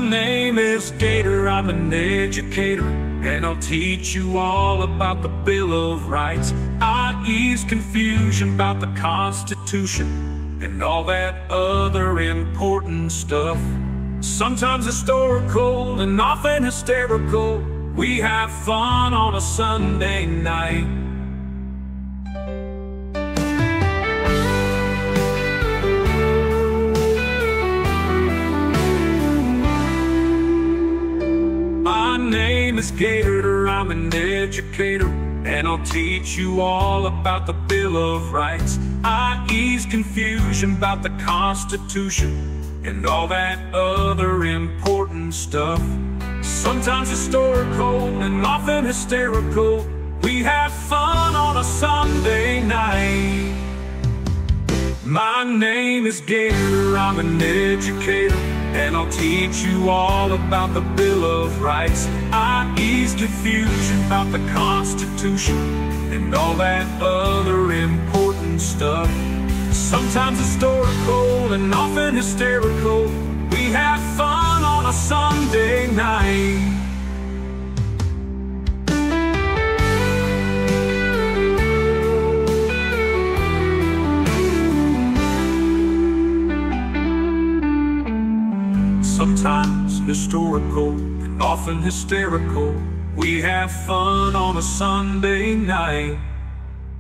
name is Gator, I'm an educator, and I'll teach you all about the Bill of Rights. I ease confusion about the Constitution and all that other important stuff. Sometimes historical and often hysterical. We have fun on a Sunday night. My name is Gator, I'm an educator, and I'll teach you all about the Bill of Rights. I ease confusion about the Constitution and all that other important stuff. Sometimes historical and often hysterical. We have fun on a Sunday night. My name is Gator, I'm an educator, and I'll teach you all about the Bill of Rights. I ease confusion about the Constitution and all that other important stuff. Sometimes historical and often hysterical. We have fun on a Sunday night. Sometimes historical and often hysterical. We have fun on a Sunday night.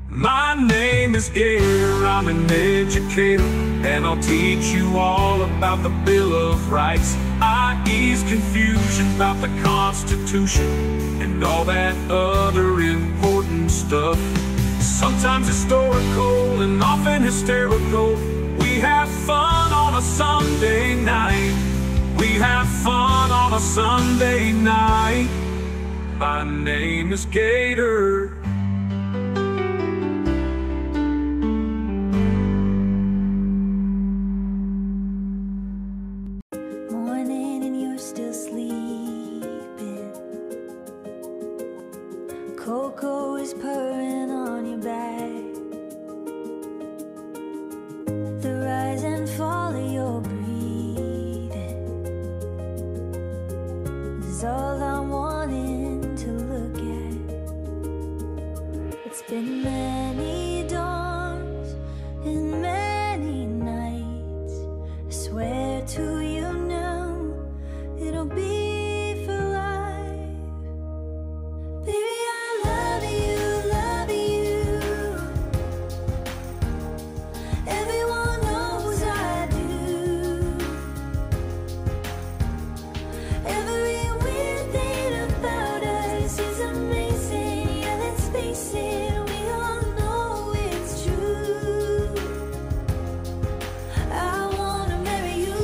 My name is Gator, I'm an educator, and I'll teach you all about the Bill of Rights. I ease confusion about the Constitution and all that other important stuff. Sometimes historical and often hysterical. We have fun on a Sunday night. We have fun on a Sunday night. My name is Gator. Morning and you're still sleeping. Cocoa is purring on your back. The rise and fall of your breathing is all I'm wanting to look at. It's been many dawns and many nights. I swear to you now, it'll be for life. Baby, I love you, love you. Everyone knows I do. Every weird thing about us is amazing. Yeah, let's face it, we all know it's true. I wanna marry you.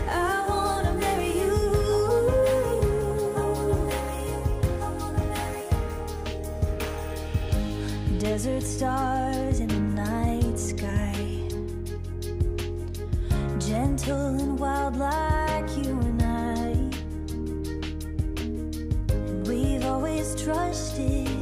I wanna marry you. Desert stars in the night sky, gentle and wild like you and I. And we've always trusted